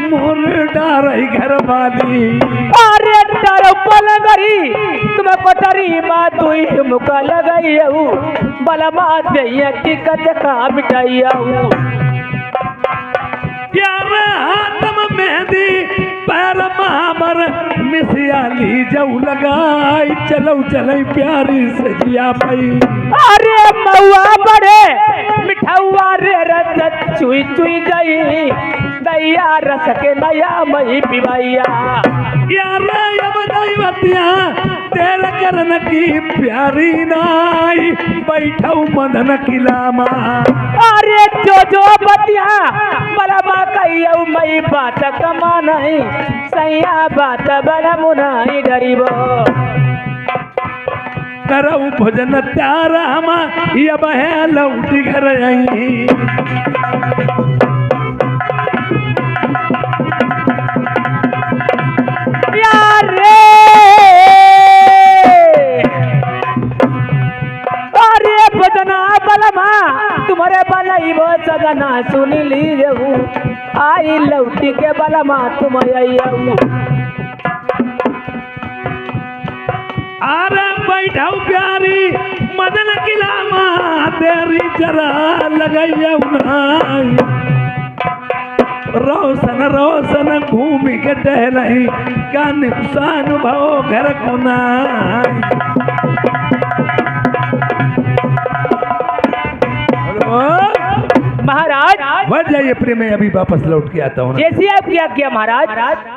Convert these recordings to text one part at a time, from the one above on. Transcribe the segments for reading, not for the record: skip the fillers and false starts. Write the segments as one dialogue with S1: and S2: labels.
S1: मोर डारई घर वाली।
S2: अरे डरो पलंगरी तुम कोटरी माँ दुई मुका लगाइयऊ बलमा दैया की कचका मिटाइयऊ।
S1: यार हाथम मेहंदी पैर महाबर मिसियाली जऊ लगाई चलो चलई प्यारी सजिया पई।
S2: अरे मऊआ बड़े मिठाउआ रे रस चुई चुई गई दैया रस के नया मई पिवाइया।
S1: यार अब दैवतिया तेरे करन की प्यारी नाई बैठऊ मदन किलामा।
S2: अरे जो बतिया बलमा कहियऊ मई बात कमा नहीं सैया बात बल मुनाई डरीबो।
S1: करऊ भोजन त्यार हम अब है लौटी घर आई।
S2: तुम्हारे बलई वो सगना सुन लीजऊ आई लौटी के बलमा तुम आइयऊ।
S1: अरे बैठाऊ प्यारी मदन किलामा तेरी जरा लगाइयऊ नाई। रोशन रोशन घूम के टहलई का नुकसान भो घर को नाई।
S2: महाराज
S1: बढ़ जाइए प्रेम में अभी वापस लौट के आता हूँ।
S2: जैसे आप क्या किया महाराज।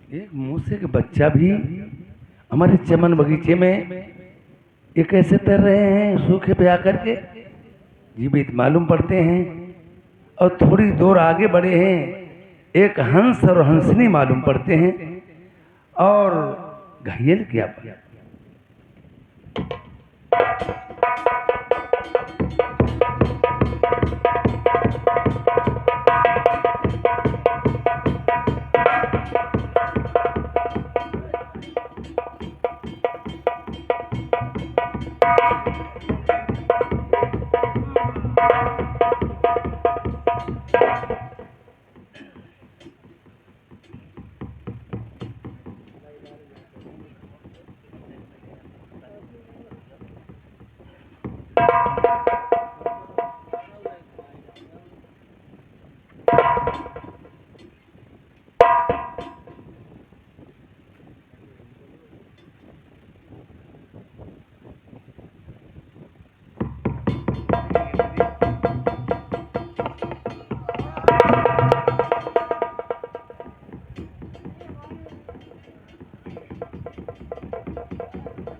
S1: एक मूसे के बच्चा भी हमारे चमन बगीचे में ये कैसे तैर रहे हैं सूखे पे आकर के जीवित मालूम पड़ते हैं। और थोड़ी दूर आगे बढ़े हैं एक हंस और हंसनी मालूम पड़ते हैं। और घायल क्या पाया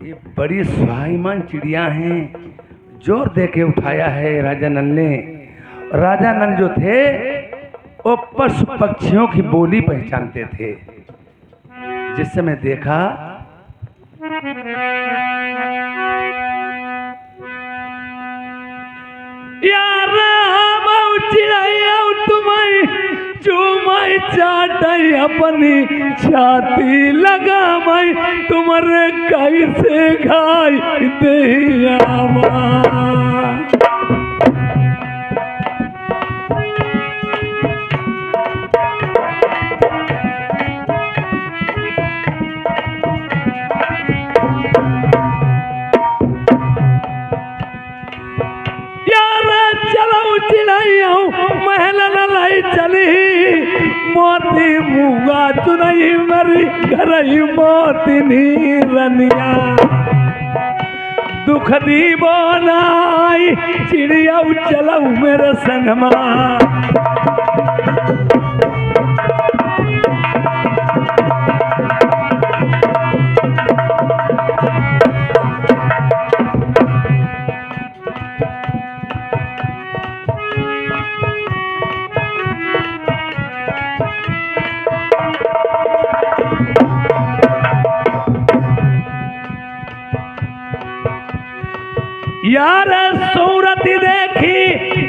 S1: ये बड़ी स्वाभिमान चिड़िया हैं। जोर दे के उठाया है राजा नल ने। राजा नल जो थे वो पशु पक्षियों की बोली पहचानते थे। जिस समय देखा यार चिड़ैया तुम्हें चूमई चाटई अपनी छाती लगा मई तुम्हारे कैसे खाई दे। महल लाई चली मोती मूंगा चुनई मरी घर मोती नीरनिया दुख दी बोलाई चिड़िया चलऊ मेरे संगमा। यार सूरत देखी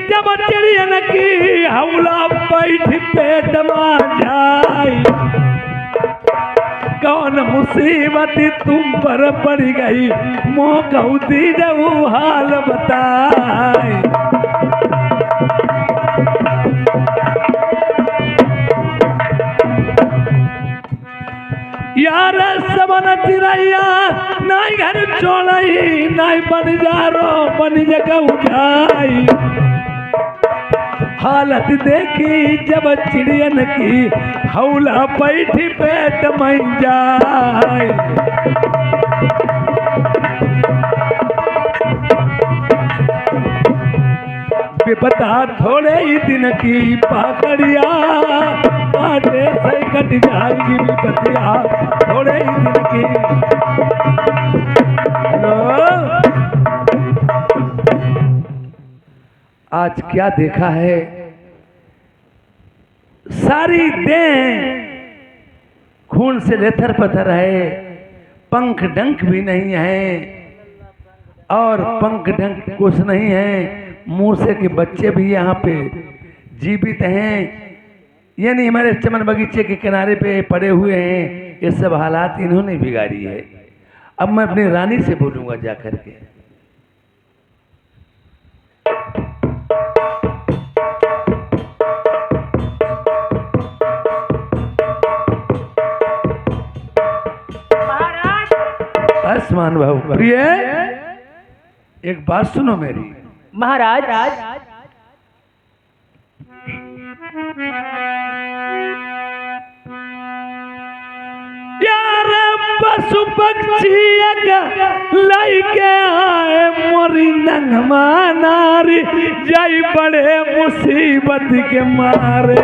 S1: जब चिड़ियन की हौला बैठ पेट में जाई, कौन मुसीबत तुम पर पड़ गई मोह दीजऊ हाल बताई। यार सबन चिड़ैया नाई घर छोड़ई नाई बन जारो बन जगह उठाई, हालत देखी जब चिड़ियन की हौला बैठी पेट में जाए। विपता थोड़े ही दिन की पाकड़िया आटे से कट जाएगी, विपतिया थोड़े ही दिन की। आज क्या देखा है, सारी देह खून से लेथर पथर है, पंख डंक भी नहीं है और पंख डंक कुछ नहीं है, मूसे के बच्चे भी यहाँ पे जीवित हैं, यानी हमारे चमन बगीचे के किनारे पे पड़े हुए हैं। ये सब हालात इन्होंने बिगाड़ी है। अब मैं अपनी रानी से बोलूंगा जाकर के। आसमान बाबू प्रिय, एक बात सुनो मेरी।
S2: महाराज
S1: यार पशु पक्षी लाइके आए मोरी नंगमा नारी जाई बड़े मुसीबत के मारे।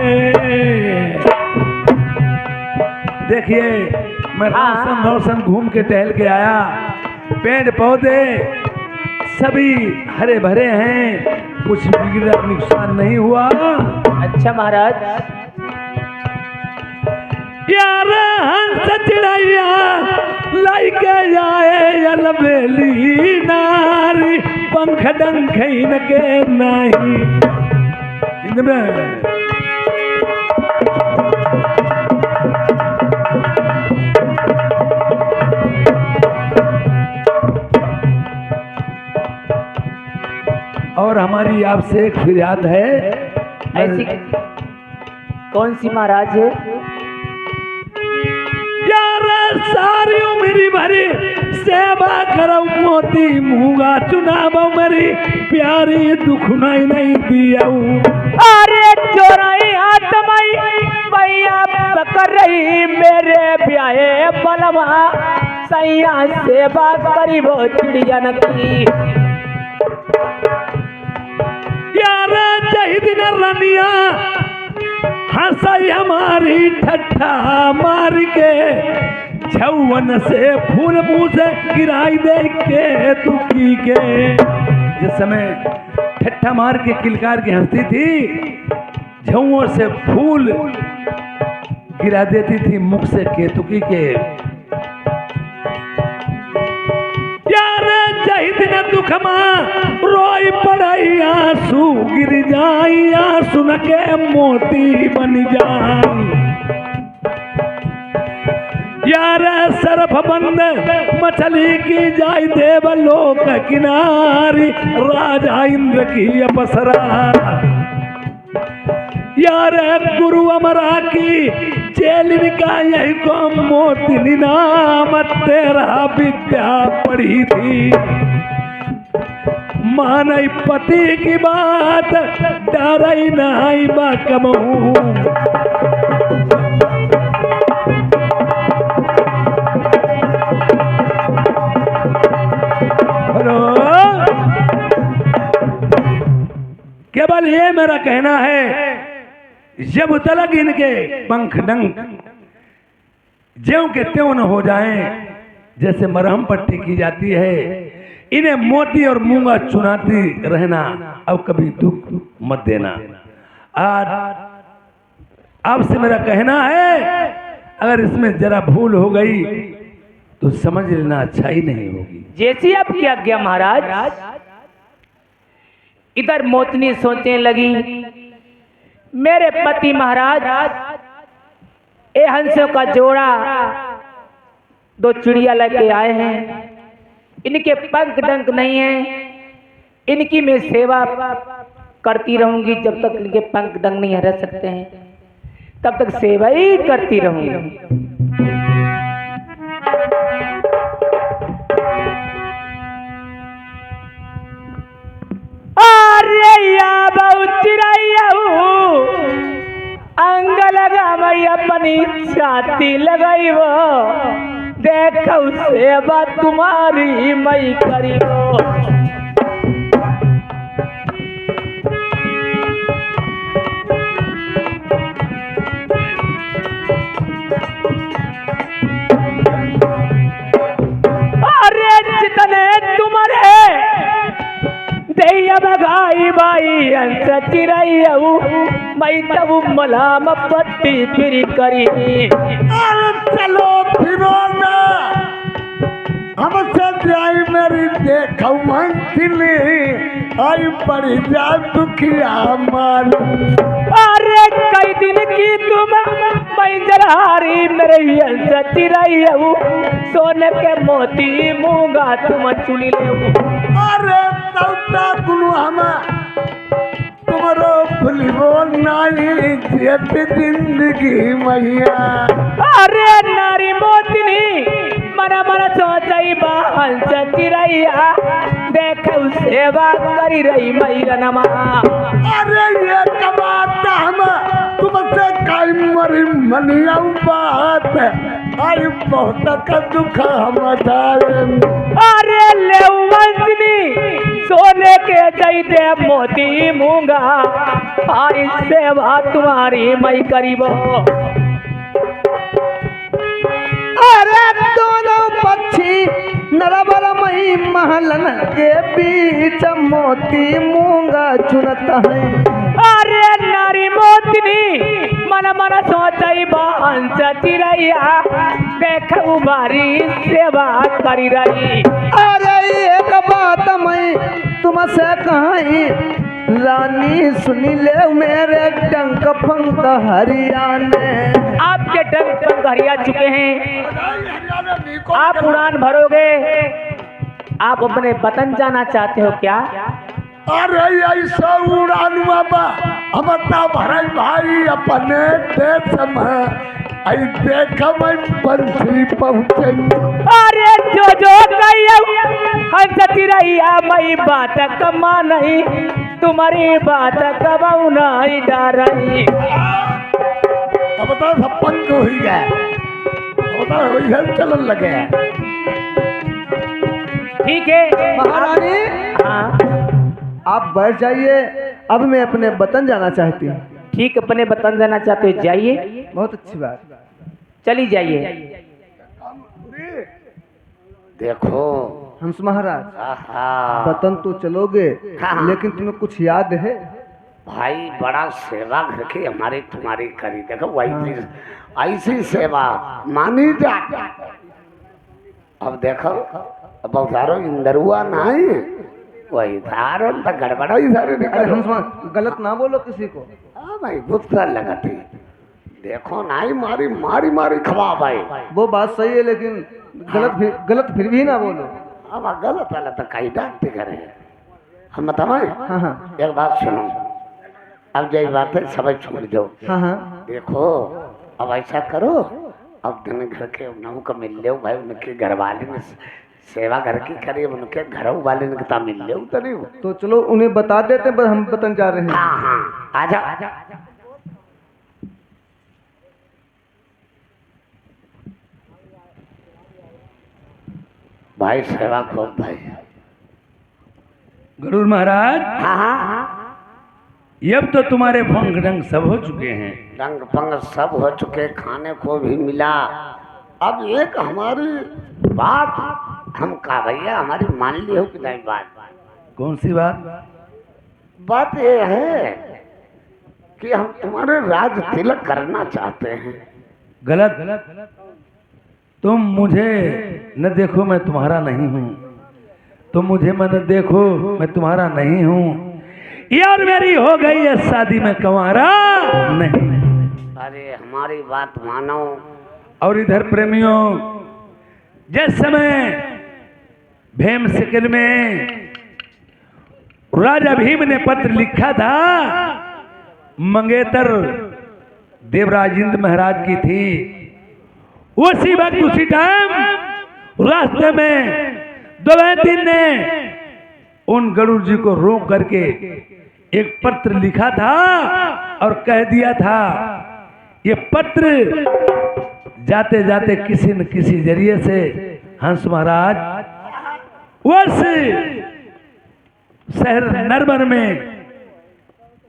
S1: देखिए मैं रोशन घूम के टहल के आया, पेड़ पौधे सभी हरे भरे हैं, कुछ बिगड़ा नुकसान नहीं हुआ।
S2: अच्छा महाराज।
S1: यार हंस चिड़ैया लाइके जाए अलबेली नारी पंख डंक इनके नहीं। और हमारी आपसे एक फरियाद है।
S2: ऐसी कौन सी महाराज है?
S1: यार सारी उम्र भरी सेवा करो मोती मूंगा चुनाव मेरी प्यारी दुख नहीं दिया।
S2: अरे चोराई आत्माई भैया पकड़ रही मेरे ब्याहे बलवा, सैया सेवा करी वो चिड़ियन की।
S1: यार दिन रनिया हंसाई हमारी ठट्ठा मार के, छवन से फूल मुंह से गिराई दे के दुखी के। जिस समय ठट्ठा मार के किलकार की हंसती थी, झुओं से फूल गिरा देती थी मुख से केतुकी के। यार दिन दुखमा रोई पड़ाई आंसू गिर जाई, आंसू न के मोती बन जाई। यार सरफ बंद मछली की जाय देवलोक किनारी, राजा इंद्र की अपसरा। यार गुरु अमरा की चेलिन का यही को मोती नाम तेरा विद्या पढ़ी थी। मानई पति की बात डरई नहीं बाकमऊ। हेलो, केवल ये मेरा कहना है, जब तलक इनके पंख डंक ज्यों के त्यों न हो जाएं, जैसे मरहम पट्टी की जाती है, इन्हें मोती और मूंगा चुनाती रहना, अब कभी दुख मत देना। आज आपसे मेरा कहना है, अगर इसमें जरा भूल हो गई तो समझ लेना अच्छाई नहीं होगी।
S2: जैसी आपकी आज्ञा महाराज। इधर मोतनी सोचने लगी, मेरे पति महाराज ए हंसों का जोड़ा 2 चिड़िया लेके आए हैं, इनके पंख डंक नहीं है, इनकी मैं सेवा करती रहूंगी जब तक इनके पंख डंक नहीं रह सकते हैं, तब तक सेवा ही करती रहूंगी। अरे या बहु चिड़ैया अंग लगा मैं अपनी छाती लगाई वो, देखो सेवा तुम्हारी मैं करी वो। अरे जितने तुम्हारे दैया बगाई बाई अंस चिड़ैया मैं तब मलाम पट्टी फिर करी।
S3: अरे चलो फिरो ना, हमसे जाई मेरी देखो मंसिली, आई पड़ी जा दुखिया मालूम।
S2: अरे कई दिन की तुम मंजरहारी मेरे अंस चिड़ैया, सोने के मोती मूंगा तुम चुनी ले।
S3: अरे तौता गुलू हमा तुम्हारो भूलिबो नाई जेत जिंदगी मैया।
S2: अरे नारी मोतनी मना मना सोचई हंस चिड़ैया, देखो सेवा करी रही मैया नमा।
S3: अरे ये कबात हम तुमसे काई मरी मनिया बात, आई बहुत का दुख हम दारे।
S2: अरे ले वंशनी सोने के दई दे मोती मूंगा, आई सेवा तुम्हारी मैं करीबो।
S4: अरे दोनों पक्षी नरबर मई महलन के बीच मोती मूंगा चुनता है।
S2: अरे नारी मोतनी मन मन सोचई हंस चिड़ैया, देखो बारी सेवा करी रही।
S4: अरे एक बात मैं तुमसे कहीं रानी सुनी ले, मेरे डंक पंख हरियाणे।
S2: आपके डंक पंख हरिया चुके हैं, आप उड़ान भरोगे, आप अपने वतन जाना चाहते हो क्या?
S3: अरे ऐसा उड़ान बाबा हमता भराई भाई अपने देश में, आई देख मैं बंसी पहुंचे।
S2: अरे जो कहियो हंस चिड़ैया मैं बात कमा नहीं, तुम्हारी बात कमाऊ नहीं डरई।
S3: अब तो सब पंख हो गया, अब तो वही चलन लगे।
S2: ठीक है
S4: महारानी,
S2: हाँ
S4: आप बैठ जाइए, अब मैं अपने वतन जाना चाहती हूँ।
S2: ठीक, अपने वतन जाना चाहते हो जाइए,
S4: बहुत अच्छी बात।
S2: चली जाइए।
S3: देखो
S4: हंस महाराज,
S3: आहा,
S4: वतन तो चलोगे,
S3: हाँ।
S4: लेकिन तुम्हें कुछ याद है?
S3: भाई बड़ा सेवा घर के हमारी तुम्हारी करी, देखो वही ऐसी सेवा मानी जा। अब देखो अब सारो इंदरुआ नहीं, वही धारो तो गड़बड़ा ही सारे
S4: अरे
S3: निकलो।
S4: हंस महाराज, गलत ना बोलो किसी को।
S3: हाँ भाई गुस्सा लगाती, देखो नहीं मारी मारी मारी खवा भाई।
S4: वो बात सही है, लेकिन गलत फिर भी ना बोलो।
S3: अब गलत वाला तो कहीं डांटते करे। हम बताए,
S4: हाँ हाँ
S3: एक बात सुनो, अब जो बात है समझ छोड़ दो।
S4: हाँ हाँ।
S3: देखो अब ऐसा करो, अब दिन घर के नहू को मिल लो भाई, उनके घर वाले ने सेवा घर की करी, उनके घर वाले ने कितना मिल लो तो नहीं।
S4: तो चलो उन्हें बता देते, बस हम वतन जा रहे हैं।
S3: हाँ हाँ आजा आजा। भाई सेवा खूब भाई।
S1: गरुड़ महाराज,
S3: हाँ हाँ,
S1: अब तो तुम्हारे पंख डंक सब हो चुके हैं,
S3: रंग पंग सब हो चुके, खाने को भी मिला। अब एक हमारी बात हम कहा भैया हमारी मान ली हो कि नहीं बात?
S1: कौन सी बात?
S3: बात ये है कि हम तुम्हारे राज तिलक करना चाहते हैं।
S1: गलत। तुम मुझे न देखो मैं तुम्हारा नहीं हूँ, तुम मुझे मन देखो मैं तुम्हारा नहीं हूँ। यार मेरी हो गई है शादी में कंवारा नहीं।
S3: अरे हमारी बात मानो।
S1: और इधर प्रेमियों, जिस समय भीम सिकल में राजा भीम ने पत्र लिखा था, मंगेतर देवराज इंद्र महाराज की थी। उसी वक्त उसी टाइम रास्ते में दमयंती ने उन गरुड़ जी को रोक करके एक पत्र लिखा था और कह दिया था, ये पत्र जाते जाते किसी न किसी जरिए से हंस महाराज उस शहर नरवर में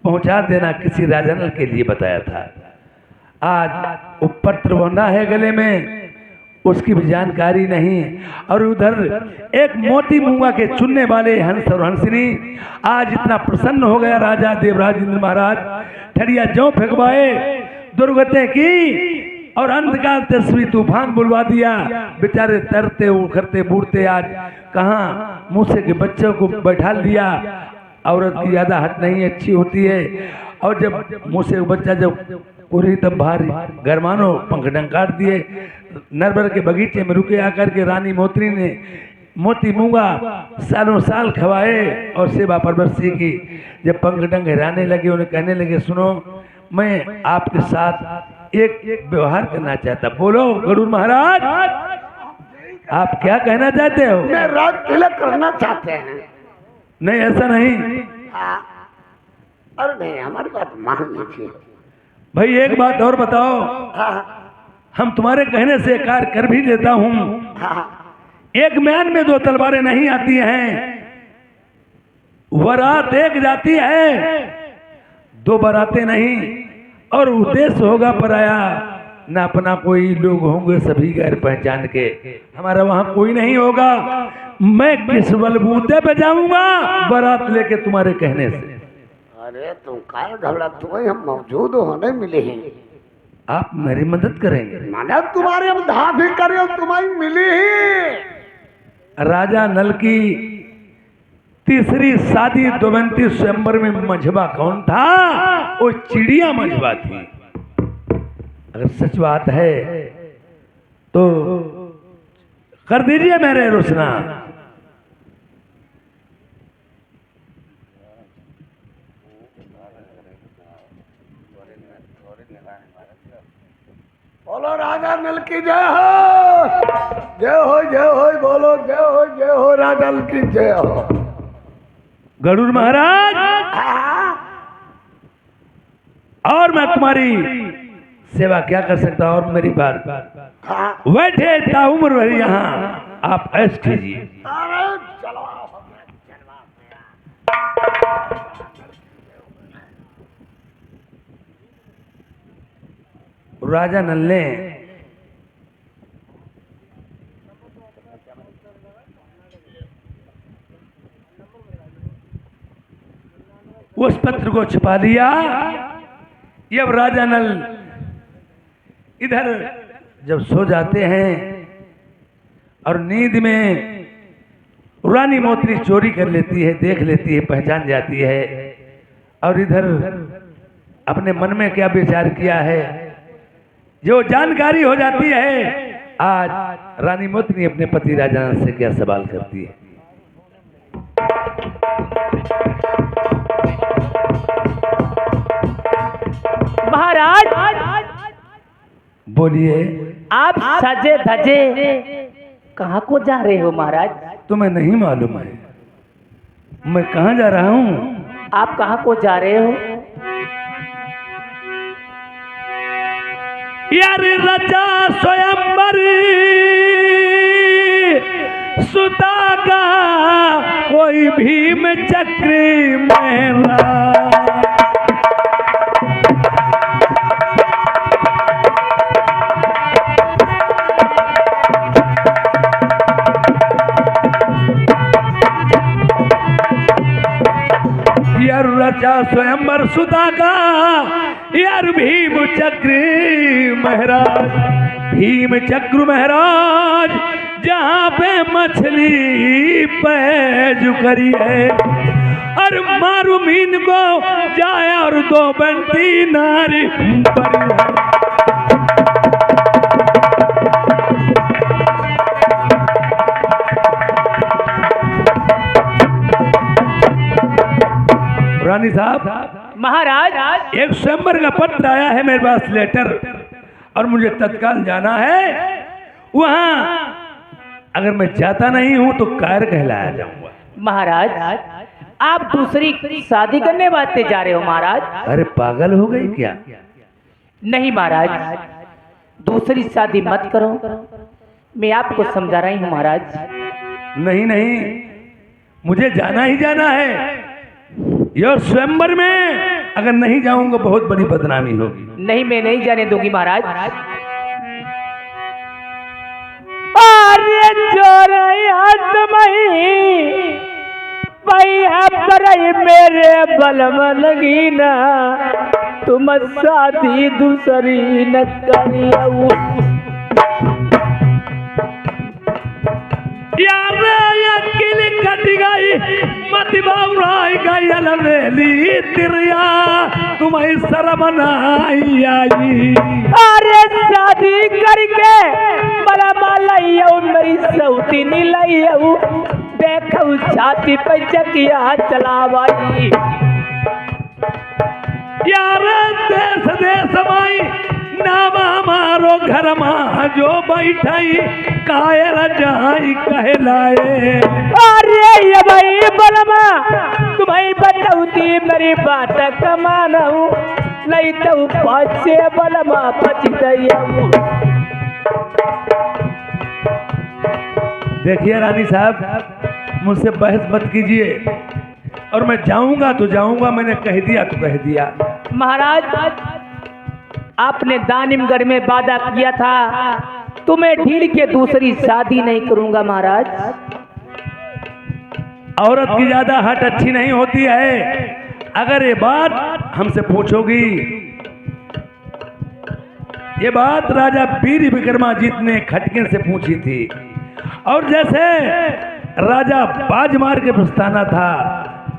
S1: पहुंचा देना, किसी राजनल के लिए बताया था। आज वो पत्र बंधा है गले में, उसकी भी जानकारी नहीं। और उधर एक मोती मुंगा के चुनने वाले हंस और हंसनी आज इतना प्रसन्न हो गया राजा देवराज इंद्र महाराज, ठड़िया जौ फेंकवाए, दुर्गतें की और अंधकार तस्वीर तूफान बुलवा दिया। बेचारे तरते उखड़ते बूढ़ते आज कहाँ मूसे के बच्चों को बैठा लिया। औरत की ज्यादा हट नहीं अच्छी होती है, और जब मूसे का बच्चा जब पूरी तब बाहर गरमानो पंख डंकार दिए। नरबर के बगीचे में रुके आकर के रानी मोत्री ने मोती मूंगा सालों साल खवाए और सेवा परवरसी की। जब पंख डंग हिराने लगे, उन्हें कहने लगे, सुनो मैं आपके साथ एक व्यवहार करना चाहता। बोलो गरुड़ महाराज, आप क्या कहना चाहते हो?
S3: मैं राज तिलक करना चाहते हैं।
S1: नहीं ऐसा नहीं।
S3: अरे नहीं, हमारी बात मान लीजिए।
S1: भाई एक बात और बताओ, हम तुम्हारे कहने से कार्य कर भी देता हूँ। एक म्यान में दो तलवारें नहीं आती हैं, बारात एक जाती है, दो बारातें नहीं, और उद्देश्य होगा पराया, ना अपना कोई लोग होंगे सभी गैर पहचान के। हमारा वहां कोई नहीं होगा। मैं किस बलबूते पे जाऊंगा बारात लेके तुम्हारे कहने से?
S3: अरे तुम काय घबरा, तुम्हें हम मौजूद होने मिले हैं।
S1: आप मेरी मदद करेंगे?
S3: मदद तुम्हारी हम धा भी करे और तुम्हारी मिली ही।
S1: राजा नल की तीसरी शादी 29 स्वयंवर में मंझबा कौन था? वो चिड़िया मंझबा थी। अगर सच बात है तो कर दीजिए मेरे रोशना।
S3: बोलो राजा नल की जय हो, जय हो, जय हो, बोलो जय हो, जय हो, राजा नल की जय हो।
S1: गरुड़ महाराज, और मैं तुम्हारी सेवा क्या कर सकता हूं? और मेरी बात बैठे ताउम्र भरी यहाँ आप ऐश कीजिए। राजा नल ने उस पत्र को छिपा लिया। जब राजा नल इधर जब सो जाते हैं और नींद में रानी मोत्री चोरी कर लेती है, देख लेती है, पहचान जाती है, और इधर अपने मन में क्या विचार किया है जो जानकारी हो जाती है। आज रानी मोत्री अपने पति राजा नल से क्या सवाल करती है?
S2: महाराज
S1: बोलिए।
S2: आप सजे धजे कहाँ को जा रहे हो महाराज?
S1: तुम्हें नहीं मालूम है मैं कहाँ जा रहा हूँ?
S2: आप कहाँ को जा रहे हो?
S1: यार रचा स्वयंवर सुता का कोई भीम चक्र मेरा। यार रचा स्वयंवर सुता का यार भीम चक्र महाराज, भीम चक्र महाराज, जहाँ पे मछली पैज करी है और मारू मीन को जाए और दो बनती नारी रानी साहब
S2: महाराज
S1: एक स्वयंवर का पत्र आया है मेरे पास लेटर और मुझे तत्काल जाना है वहां। अगर मैं जाता नहीं हूं तो कायर कहलाया जाऊंगा।
S2: महाराज आप दूसरी शादी करने वास्ते जा रहे हो महाराज?
S1: अरे पागल हो गई क्या?
S2: नहीं महाराज, दूसरी शादी मत करो, मैं आपको समझा रही हूँ महाराज।
S1: नहीं नहीं, मुझे जाना ही जाना है। ये स्वयंवर में अगर नहीं जाऊंगा बहुत बड़ी बदनामी होगी।
S2: नहीं, मैं नहीं जाने दूंगी महाराज। अरे जोरया तुम्हें भैया परई मेरे बलम लगी ना, तुम शादी दूसरी न करियो।
S1: यार अकेले कट गई मत बाउराई गई अलवेली तिरिया तुम्हें शर्म नहीं आई।
S2: अरे शादी करके बड़ा लइयो मेरी सौती नहीं लइयो, देखो छाती पे चकिया चलावाई।
S1: यार देश देश माई नाम हमारो घर माँ जो बैठाई कायर जाई कहलाए।
S2: अरे ये भाई बलमा तुम्हें बतौती मेरी बात कमानू, नहीं तो बच्चे बलमा पचितयू।
S1: देखिए रानी साहब, मुझसे बहस मत कीजिए और मैं जाऊंगा तो जाऊंगा, मैंने कह दिया तो कह दिया।
S2: महाराज आपने दानिमगढ़ में वादा किया था तुम्हें ढील के दूसरी शादी नहीं करूंगा महाराज।
S1: औरत की ज्यादा हट अच्छी नहीं होती है। अगर ये बात हमसे पूछोगी, ये बात राजा वीर विक्रमाजीत ने खटके से पूछी थी और जैसे राजा बाज मार के पछताना था,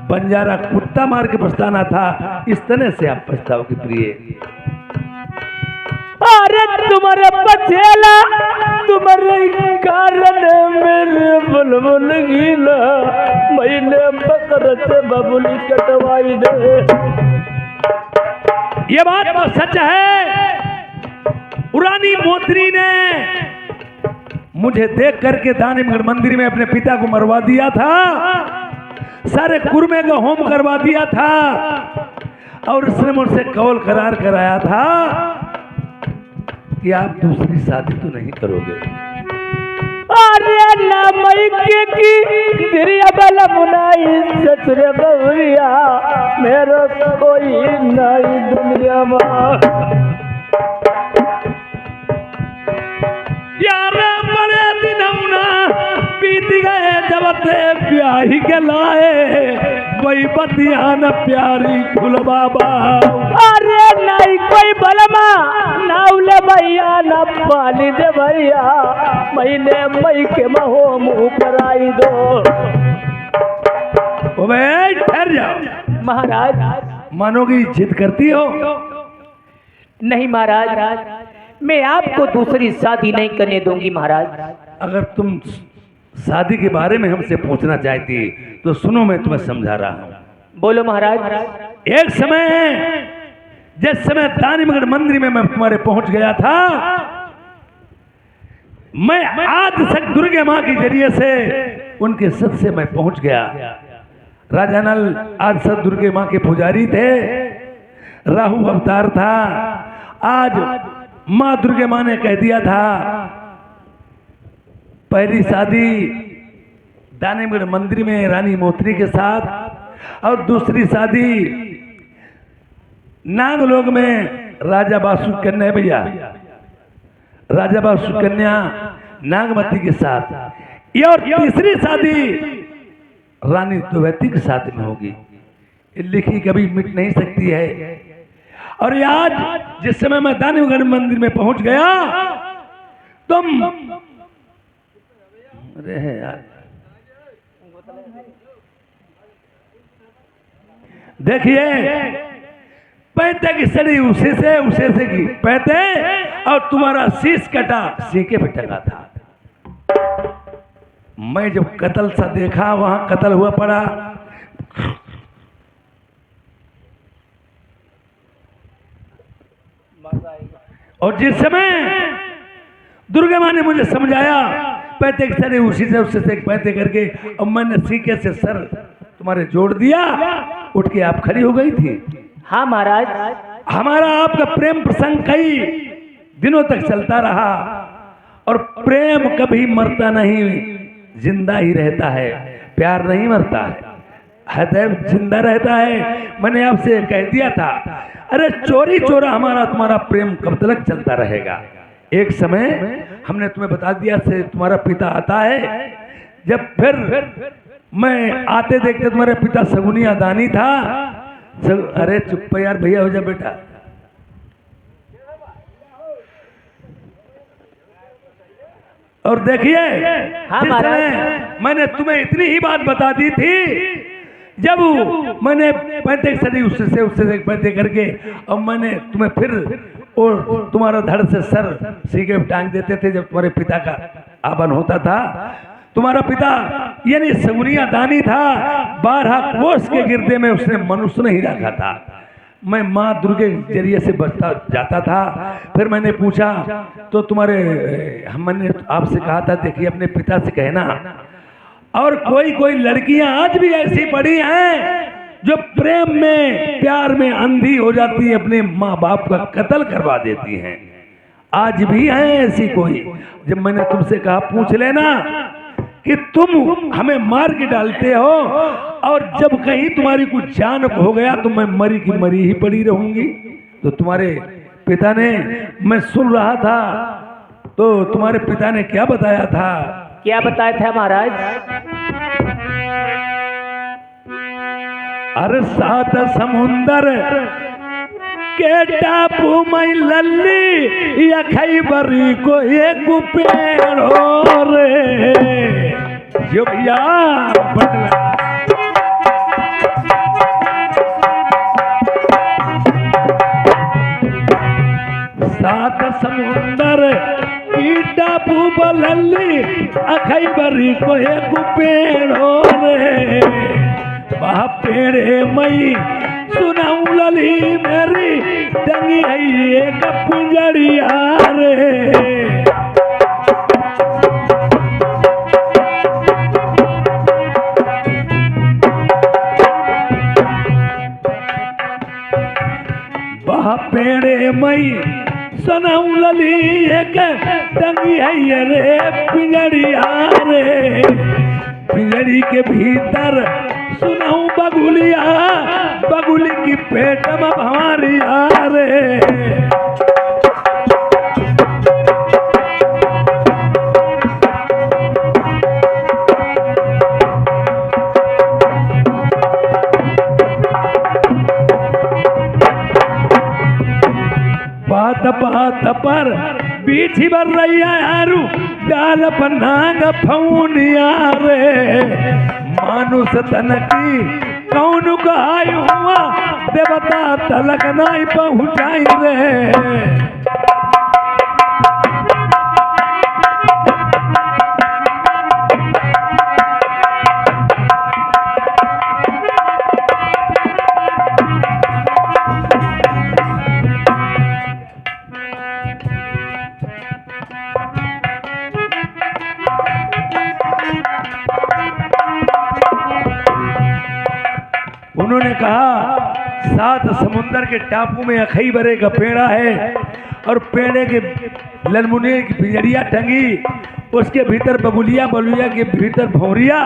S1: बंजारा कुत्ता मार के पछताना था, इस तरह से आप पछताओगे प्रिय।
S2: अरे तुम्हारे बचेला तुम्हारे कारण मेरे बुलबुल गीला, मैंने बकर से बबुली कटवाई दे।
S1: ये बात तो सच है। पुरानी मोत्री ने मुझे देख करके दानिमगढ़ मंदिर में अपने पिता को मरवा दिया था, सारे कुर्मे का होम करवा दिया था और उसने मुझसे कौल करार कराया था कि आप दूसरी शादी तो नहीं करोगे।
S2: अरे ना मैके की दिरिया बला मुनाई ससुर बहुरिया, मेरा कोई नहीं दुनिया में।
S1: यार बड़े दिनौना बीत गए जब ते ब्याही के लाए, कोई बतिया न प्यारी खुल बाबा।
S2: अरे नहीं कोई बलमा नाउले भैया न पाली दे भैया, मैंने मई के महो मुँह पर आई दो।
S1: ठहर जाओ
S2: महाराज।
S1: मानोगी जिद करती हो?
S2: नहीं महाराज, मैं आपको दूसरी शादी नहीं करने दूंगी महाराज।
S1: अगर तुम शादी के बारे में हमसे पूछना चाहती तो सुनो, मैं तुम्हें समझा रहा हूँ।
S2: बोलो महाराज।
S1: एक समय जिस समय दानिमगढ़ मंदिर में मैं तुम्हारे पहुंच गया था, मैं आदि शक्ति दुर्गे माँ के जरिए से उनके सत से मैं पहुंच गया। राजा नल आदि शक्ति दुर्गे माँ के पुजारी थे, राहु अवतार था। आज माँ दुर्गे माँ ने कह दिया था पहली शादी दानिमगढ़ मंदिर में रानी मोत्री के साथ और दूसरी शादी नागलोक में राजा बासु कन्या, भैया राजा बासु कन्या नागमती के साथ, ये और तीसरी शादी रानी द्वैती के साथ में होगी। लिखी कभी मिट नहीं सकती है। और आज जिस समय मैं दानिमगढ़ मंदिर में पहुंच गया, तुम अरे यार देखिए पैंते की सड़ी उसे से की पैंते और तुम्हारा शीश कटा सीके पे टंगा था। मैं जब कत्ल सा देखा वहां कत्ल हुआ पड़ा, और जिस समय दुर्गा माँ ने मुझे समझाया पैंते की सड़ी उसी से उससे से पैंते करके, और मैंने सीके से सर तुम्हारे जोड़ दिया, उठ के आप खड़ी हो गई थी।
S2: हाँ महाराज।
S1: हमारा आपका प्रेम प्रसंग कई दिनों तक चलता रहा, और प्रेम कभी मरता नहीं, जिंदा ही रहता है। प्यार नहीं मरता है, सदैव जिंदा रहता है। मैंने आपसे कह दिया था, अरे चोरी चोरा हमारा तुम्हारा प्रेम कब तक चलता रहेगा। एक समय हमने तुम्हें बता दिया से तुम्हारा पिता आता है, जब फिर मैं आते देखते तुम्हारे पिता सगुनिया दानी था। अरे चुप यार, भैया हो जा बेटा। और देखिए
S2: हाँ
S1: मैंने तुम्हें इतनी ही बात बता दी थी, जब मैंने पैंते सदी उससे पैंते करके, और मैंने तुम्हें फिर और तुम्हारा धड़ से सर सीके टांग देते थे जब तुम्हारे पिता का आवन होता था। तुम्हारा पिता यानी सगुनिया दानी था, 12 कोस के गिरदे में उसने मनुष्य नहीं रखा था। मैं माँ दुर्गे के जरिए से बचता जाता था। फिर मैंने पूछा तो मैंने आपसे कहा था, देखिए अपने पिता से कहना। और कोई लड़कियां आज भी ऐसी पड़ी हैं जो प्रेम में प्यार में अंधी हो जाती है, अपने माँ बाप का कत्ल करवा देती हैं। आज भी हैं ऐसी कोई। जब मैंने तुमसे कहा पूछ लेना कि तुम हमें मार के डालते हो, और जब कहीं तुम्हारी कुछ जान हो गया तो मैं मरी की मरी ही पड़ी रहूंगी। तो तुम्हारे पिता ने, मैं सुन रहा था, तो तुम्हारे पिता ने क्या बताया था?
S2: क्या बताया था महाराज?
S1: अरे 7 समुंदर के टापू में लल्ली या खैबरी को एक पेड़ हो रे जो भैया बदला। 7 समुंदर की टापू बलल्ली खैबरी को एक पेड़ हो रे, वह पेड़े मई सुनाऊं लली मेरी टंगी है एक पिंजड़िया रे। वह पेड़े मई सुनाऊं लली एक टंगी है रे पिंजड़िया रे। पिंजड़ी के भीतर सुनाऊं बगुलिया, बगुली की पेट में भंवरिया रे। बात बात पर बीछी बर रैया यारू डाल पन्नाग फौनिया रे। मानुष तन की कौन गाय हुआ देवता तलक नहीं पहुँचाई रे। उन्होंने कहा 7 समुंदर के टापू में अखई बरे का पेड़ा है, और पेड़े के ललमुने की पिंजड़िया टंगी, उसके भीतर बबुलिया, बलुया के भीतर भौरिया,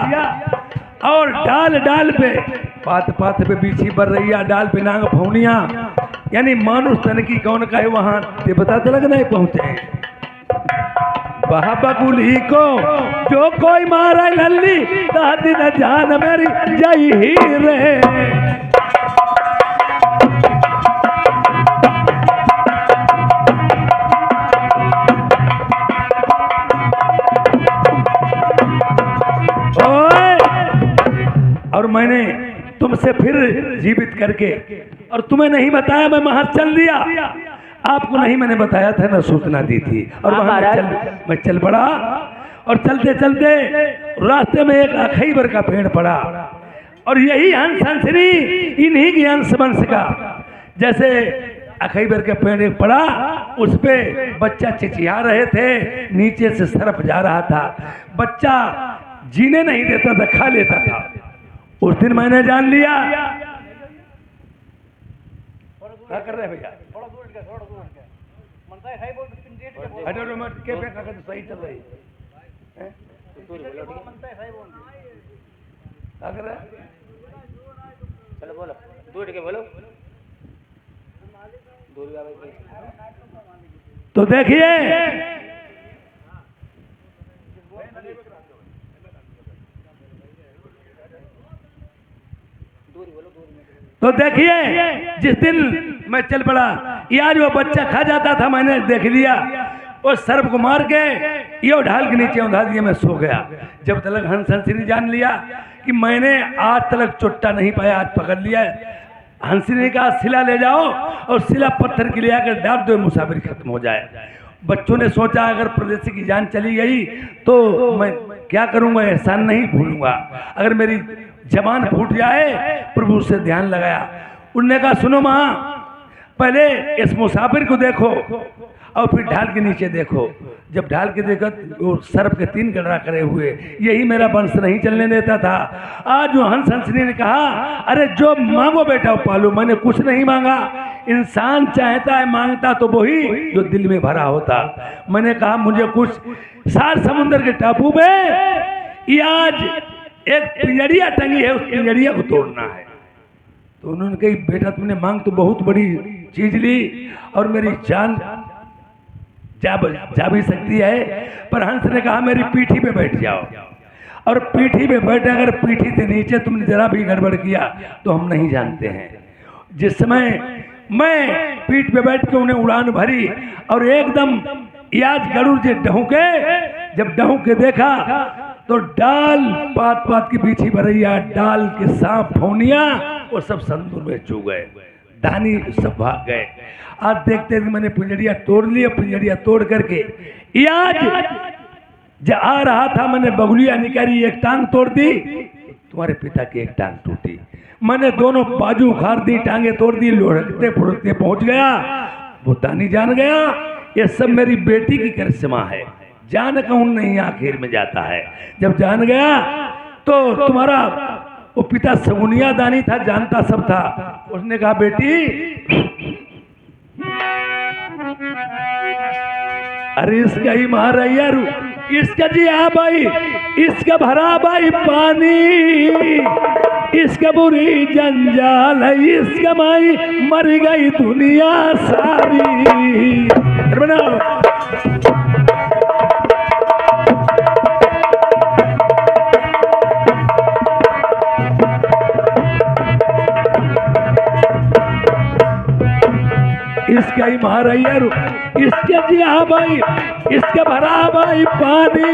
S1: और डाल डाल पे पात पात पे बीछी बर रैया, डाल पे नांग भौनिया, यानी मानुष तन की कौन का है वहां ते पता तो लग नहीं पहुंचे। वह बबुली को जो कोई मारा लल्ली दादी न जान मेरी जय ही रे। और मैंने तुमसे फिर जीवित करके, और तुम्हें नहीं बताया, मैं वहां चल दिया। आपको नहीं मैंने बताया था, ना सूचना दी थी, और
S2: हाँ,
S1: वहां मैं चल पड़ा। और चलते चलते रास्ते में एक अखईबर का पेड़ पड़ा, और यही हंस हंसनी इन्हीं की अंश वंश का। जैसे अखईबर के पेड़ एक पड़ा, उस पे बच्चा चिचिया रहे थे, नीचे से सरफ जा रहा था। बच्चा जीने नहीं देता था, खा लेता था। उस दिन मैंने जान लिया। क्या कर रहे हैं भैया? सही चल रही है। क्या कर रहे हैं?
S2: चलो बोलो, दूर के बोलो।
S1: तो देखिए, तो देखिए जिस दिन मैं चल पड़ा, या जो बच्चा खा जाता था, मैंने देख लिया। उस सर्प को मार के ये ढाल के नीचे उठा दिया, मैं सो गया। जब तक हंस हंसनी जान लिया कि मैंने आज तक चुट्टा नहीं पाया, आज पकड़ लिया। हंसनी ने कहा सिला ले जाओ, और सिला पत्थर के ले आकर डाल दो, मुसाफिर खत्म हो जाए। बच्चों ने सोचा अगर परदेसी की जान चली गई तो मैं क्या करूंगा, एहसान नहीं भूलूंगा। अगर मेरी जबान फूट जाए, प्रभु से ध्यान लगाया। उनने कहा सुनो माँ, पहले इस मुसाफिर को देखो और फिर ढाल के नीचे देखो। जब ढाल के देखा, वो सर्प के 3 गडरा करे हुए, यही मेरा वंश नहीं चलने देता था। आज जो हंस हंसनी ने कहा, अरे जो मांगो बेटा वो पालो, मैंने कुछ नहीं मांगा। इंसान चाहता है, मांगता तो वही जो दिल में भरा होता। मैंने कहा मुझे कुछ 7 समुद्र के टापू में ये आज एक पिंजड़िया टंगी है, उस पिंजड़िया को तोड़ना है। तो उन्होंने कही बेटा तुमने मांग तो बहुत बड़ी चीज ली, और मेरी जान जा भी सकती है, पर हंस ने कहा मेरी पीठी पे बैठ जाओ। और पीठी पे बैठे, अगर पीठी से नीचे तुमने जरा भी गड़बड़ किया तो हम नहीं जानते हैं। जिस समय मैं पीठ पे बैठ के उन्हें उड़ान भरी, और एकदम याज गरुड़ जे डहुके, जब डहुक के देखा तो डाल पात पात की पीछे भरैया, डाल के सांप फौनिया वो सब समुद्र में चू गए, दानी सब भाग गए। आज देखते हैं मैंने पिंजड़िया तोड़ लिया। पिंजड़िया तोड़ करके आज जब आ रहा था, मैंने बगुलिया निकाली, एक टांग तोड़ दी, तुम्हारे पिता की एक टांग टूटी। मैंने दोनों बाजू उखाड़ दी, टांगे तोड़ दी, लुढ़कते फुढ़कते पहुंच गया। वो दानी जान गया ये सब मेरी बेटी की करिश्मा है। जान कहूं नहीं आखिर में जाता है। जब जान गया तो तुम्हारा वो पिता सगुनिया दानी था, जानता सब था। उसने कहा बेटी, अरे इसका ही महाराया, इसका जी आ भाई, इसका भरा भाई पानी, इसका बुरी जंजाल है, इसका माई मर गई दुनिया सारी। इसका ही महाराया, इसके जिया भाई, इसका भरा भाई पानी,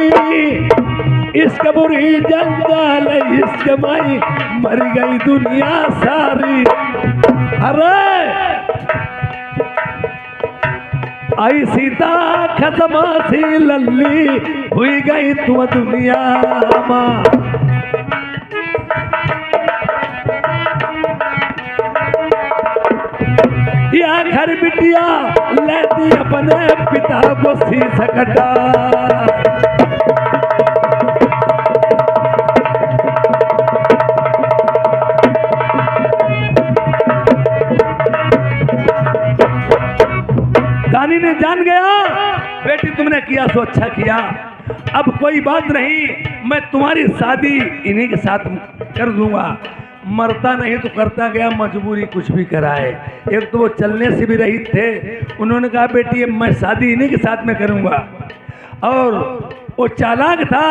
S1: इसका बुरी जंजाल, इसका माई मर गई दुनिया सारी। अरे आई सीता खत्म सी लल्ली, हुई गई तुम दुनिया मां। या घर बिटिया लेती अपने पिता को शीश कटा। दानी ने जान गया बेटी तुमने किया सो अच्छा किया, अब कोई बात नहीं, मैं तुम्हारी शादी इन्हीं के साथ कर दूंगा। मरता नहीं तो करता गया, मजबूरी कुछ भी कराए। एक तो वो चलने से भी रहित थे, उन्होंने कहा बेटी मैं शादी इन्हीं के साथ में करूंगा। और वो चालाक था।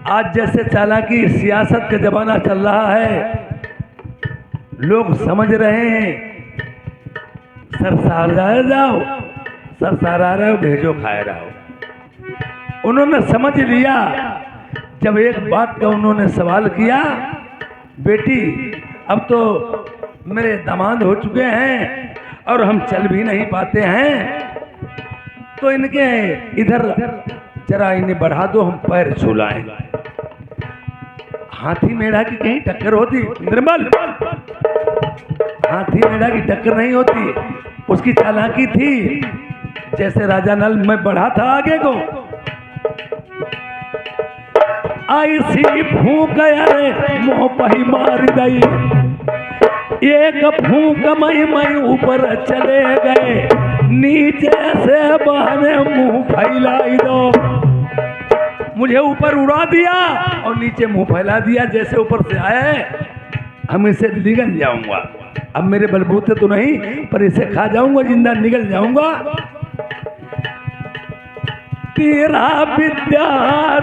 S1: आज जैसे चालाकी सियासत का जमाना चल रहा है, लोग समझ रहे हैं सरसार जाओ, सरसारा रहो, भेजो खाए रहो। उन्होंने समझ लिया। जब एक बात का उन्होंने सवाल किया, बेटी अब तो मेरे दामाद हो चुके हैं और हम चल भी नहीं पाते हैं, तो इनके इधर जरा इन्हें बढ़ा दो, हम पैर छुलाएं। हाथी मेढ़ा की कहीं टक्कर होती निर्मल? हाथी मेढ़ा की टक्कर नहीं होती, उसकी चालाकी थी। जैसे राजा नल में बढ़ा था आगे को, ऐसी फूंक रे मोह पही मार दई, एक फूंक मई ऊपर चले गए, नीचे से बहने मुंह फैलाई दो। मुझे ऊपर उड़ा दिया और नीचे मुंह फैला दिया, जैसे ऊपर से आए हम इसे निगल जाऊंगा। अब मेरे बलबूते तो नहीं, पर इसे खा जाऊंगा, जिंदा निगल जाऊंगा। तेरा विद्या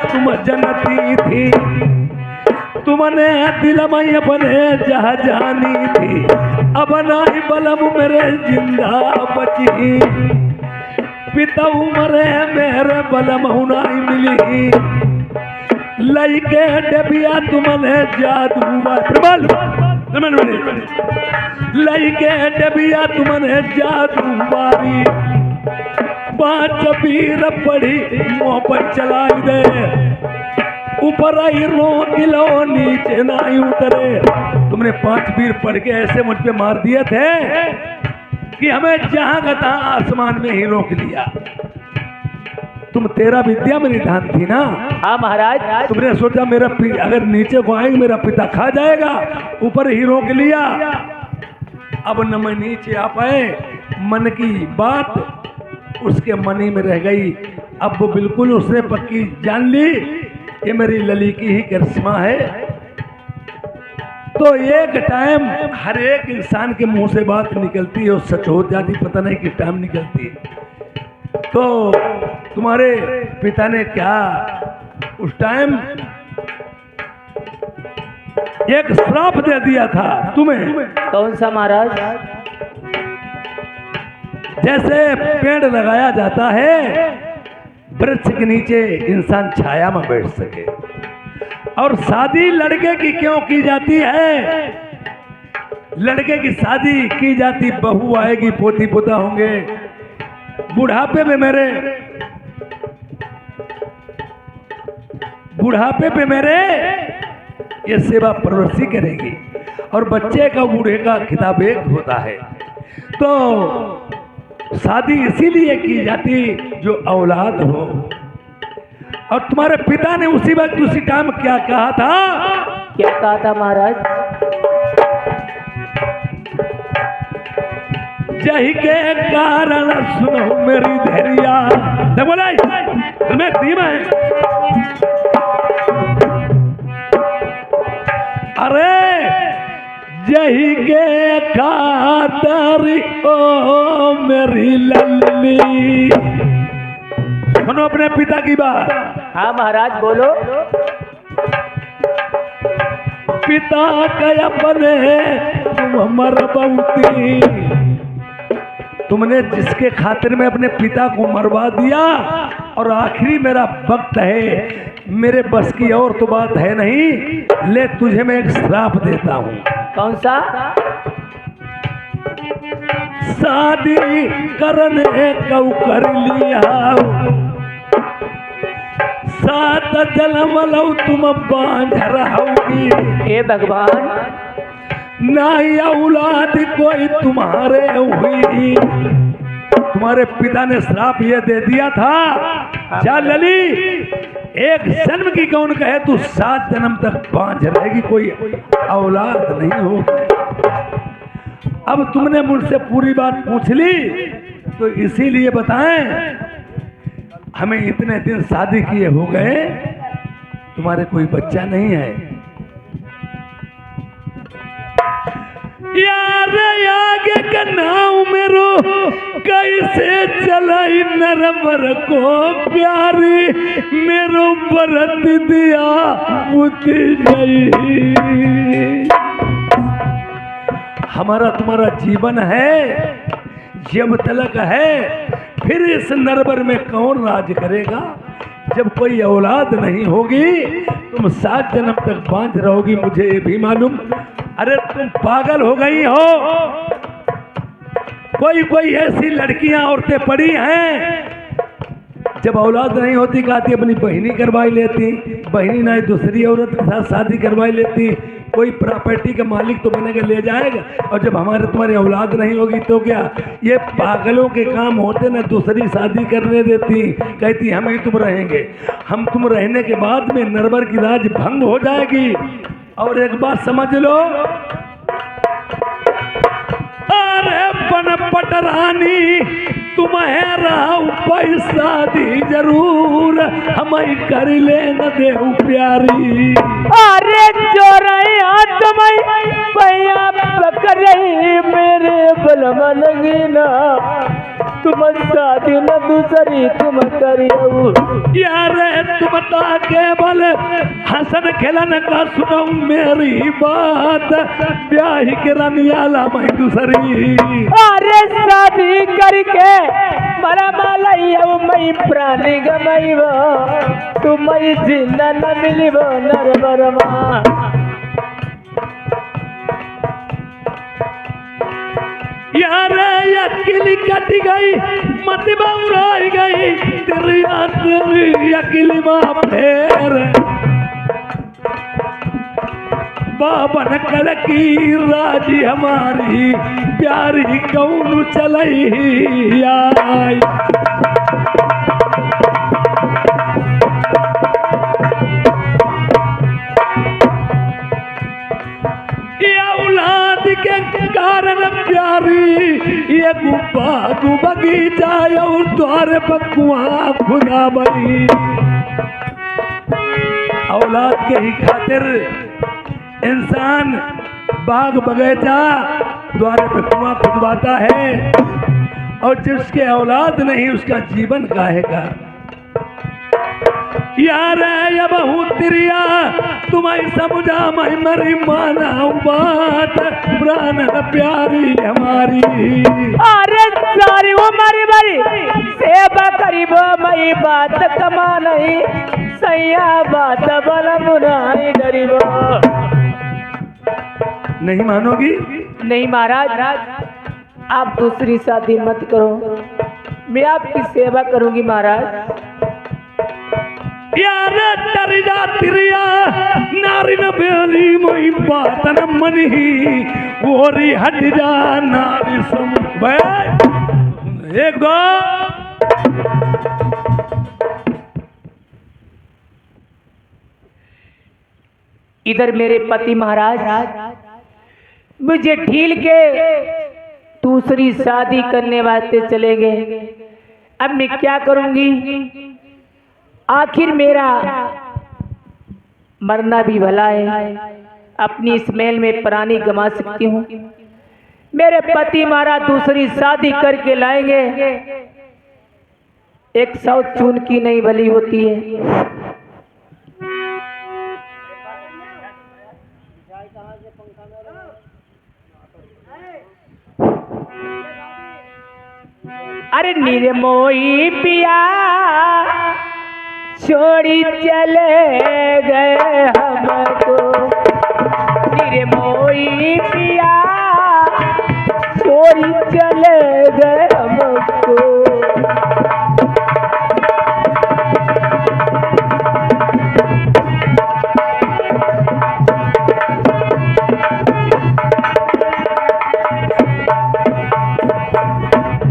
S1: तुम जनती थी, तुमने दिल में अपने जहाँ जानी थी, अब नहीं बलम मेरे जिंदा बची, पिता मरे मेरे बलम नहीं मिली, लइके डबिया तुमने जादू लइके डबिया तुमने जादू मारी, पांच पीर पड़ी मुँह पर चलाई दे, ऊपर आई रोक लो नीचे नहीं उतरे। तुमने 5 पीर पढ़ के ऐसे मुझ पे मार दिए थे कि हमें जहां का तहां आसमान में ही रोक लिया। तुम तेरा विद्या मेरी धान थी ना?
S2: हाँ महाराज।
S1: तुमने सोचा मेरा अगर नीचे को आएंगे मेरा पिता खा जाएगा, ऊपर ही रोक लिया। अब न मैं नीचे आ पाए, मन की बात उसके मन ही में रह गई। अब वो बिल्कुल उसने पक्की जान ली ये मेरी लली की ही करिश्मा है। तो एक टाइम हर एक इंसान के मुंह से बात निकलती है और सच हो जाती, पता नहीं किस टाइम निकलती है। तो तुम्हारे पिता ने क्या उस टाइम एक श्राप दे दिया था तुम्हें।
S2: कौन सा महाराज?
S1: जैसे पेड़ लगाया जाता है वृक्ष के नीचे इंसान छाया में बैठ सके, और शादी लड़के की क्यों की जाती है? लड़के की शादी की जाती, बहू आएगी, पोती पोता होंगे, बुढ़ापे पे मेरे ये सेवा परवरसी करेगी, और बच्चे का बूढ़े का खिताब एक होता है। तो शादी इसीलिए की जाती जो औलाद हो। और तुम्हारे पिता ने उसी वक्त उसी टाइम क्या कहा था?
S2: क्या कहा था महाराज?
S1: जही के कारण सुनो मेरी धैर्या, बोला तुम्हें धीमा है। अरे जही के खातर ओ मेरी लल्ली, सुनो अपने पिता की बात।
S2: हाँ महाराज बोलो।
S1: पिता का बने तुम मरबौती, तुमने जिसके खातिर में अपने पिता को मरवा दिया, और आखिरी मेरा वक्त है, मेरे बस की और तो बात है नहीं। ले तुझे मैं एक श्राप देता हूँ।
S2: कौन सा?
S1: शादी करने को कर लिया, 7 जन्म लो तुम बांझ रहोगी,
S2: हे भगवान,
S1: ना औलाद कोई तुम्हारे हुई। तुम्हारे पिता ने श्राप ये दे दिया था, जा लली एक जन्म की कौन कहे, तू 7 जन्म तक बांझ रहेगी, कोई औलाद नहीं होगी। अब तुमने मुझसे पूरी बात पूछ ली, तो इसीलिए बताएं हमें इतने दिन शादी किए हो गए, तुम्हारे कोई बच्चा नहीं है। यार आगे का नाव मेरो कैसे चलाई नरबर को प्यारी, मेरो बरत दिया मुझे गई। हमारा तुम्हारा जीवन है, जब तलक है, फिर इस नरबर में कौन राज करेगा? जब कोई औलाद नहीं होगी, तुम 7 जन्म तक बांझ रहोगी, मुझे ये भी मालूम। अरे तुम पागल हो गई हो? कोई कोई ऐसी लड़कियां औरतें पड़ी हैं, जब औलाद नहीं होती कहती अपनी बहिनी करवाई लेती, बहिनी नहीं दूसरी औरत के साथ शादी करवाई लेती, कोई प्रॉपर्टी का मालिक तो बनेगा ले जाएगा, और जब हमारे तुम्हारी औलाद नहीं होगी तो क्या? ये पागलों के काम होते ना, दूसरी शादी करने देती, कहती हम ही तुम रहेंगे, हम तुम रहने के बाद में नरवर की राज भंग हो जाएगी। और एक बात समझ लो, अरे बनपट रानी तुम्हें रहू पैसा दी जरूर, हमें कर ले न देहू प्यारी।
S2: अरे चोरैया तुम्हें पैया पकड़े मेरे बलमा लगीना, तुम शादी न दूसरी तुम करियो।
S1: यार तुम तो केवल हंसन खेलन का सुनो मेरी बात, ब्याह के रनियाला मैं दूसरी।
S2: अरे शादी करके मरा मालैयो मैं प्राणी गमैबो, तुम जिंदा न मिलिबो नरवरमा।
S1: यार अकेली कट गई मत बउराई गई, तेरी अकेली माँ फेर बाबन कल की राजी हमारी, प्यारी कौन चलई आई। के कारण प्यारी ये गुब्बागु बगीचा और द्वार पकुआ खुदा बई। औलाद के ही खातिर इंसान बाग बगीचा द्वार पे कुआं खुदवाता है, और जिसके औलाद नहीं उसका जीवन काहे का। यार ये बहुत तिरिया तुम्हें समझा मैं मरी माना बात, प्राण प्यारी हमारी।
S2: अरे सारी उम्र भरी सेवा करीबो मई बात कमा नहीं, सैया बात बल मुनाई डरीबो।
S1: नहीं मानोगी?
S2: नहीं महाराज, आप दूसरी शादी मत करो, मैं आपकी सेवा करूंगी महाराज।
S1: यार तरिया तिरिया नारी न बेली मोई बात न मनी, गोरी हट जा नारी सम एक दो।
S2: इधर मेरे पति महाराज मुझे ढील के दूसरी शादी करने वास्ते चले गए। अब मैं क्या करूंगी? आखिर मेरा मरना भी भला है, अपनी इस महल में प्राणी गंवा सकती हूँ। मेरे पति मारा दूसरी शादी करके लाएंगे, एक सौ चून की नहीं भली होती है। अरे निर्मोही पिया छोड़ी चले गए हमको, निर्मोही पिया छोड़ी चले गए हमको।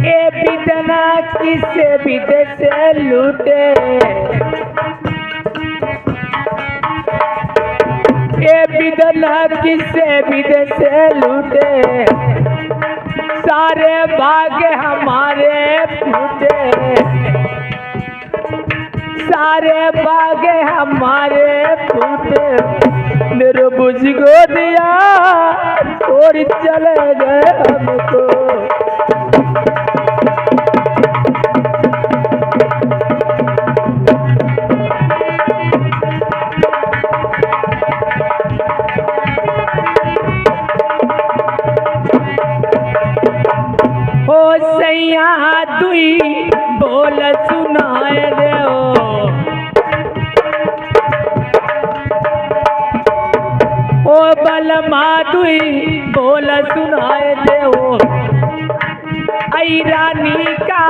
S2: ए बिदना किसे विदेश लूटे, ये बिदना किसे विदेश लूटे, सारे भाग्य हमारे फूटे, सारे भाग्य हमारे फूटे। मेरे बुझगो दिया छोड़ चले गए हमको। सैया दुई बोल सुनाए दो, ओ बल माधु दुई बोल सुनाए देओ, आई रानी का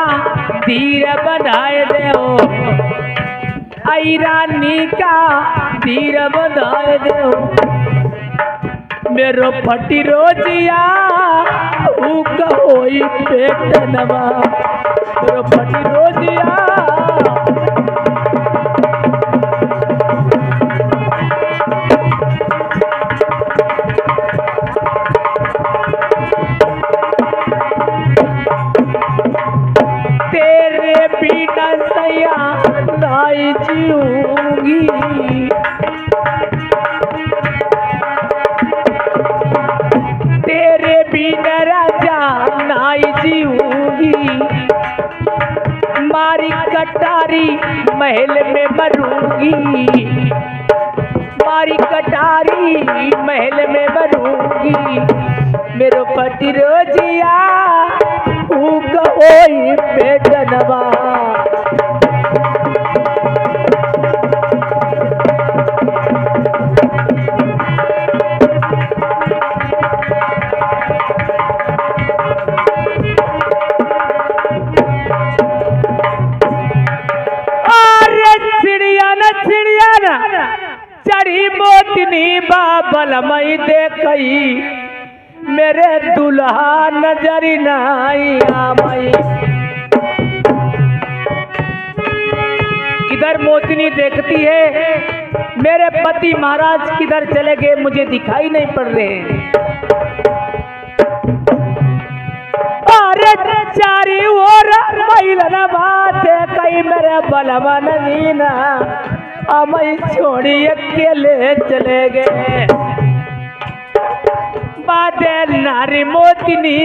S2: धीर बनाए देओ, आई रानी का धीर बनाए देओ। मेरो फटी रोजिया ऊ कहोई पेट नवा, मेरो फटी रोजिया। तेरे बिना सैया नाई जीऊंगी, तेरे बिना राजा नाई जीऊंगी। मारी कटारी महल में मरूंगी, मारी कटारी महल में मरूंगी। मेरो पति रोजिया ऊ कहोई पेट नवा। चढ़ी मोतनी बाबल मई देखई, मेरे दुल्हा नजरी नाई आमई। किधर मोतनी देखती है, मेरे पति महाराज किधर चले गए मुझे दिखाई नहीं पड़ रहे हैं। अरे चारी ओर महिला बात कई मेरे बलवा नगीना, अमई छोड़ी अकेले चले गए। बादे नारी मोतिनी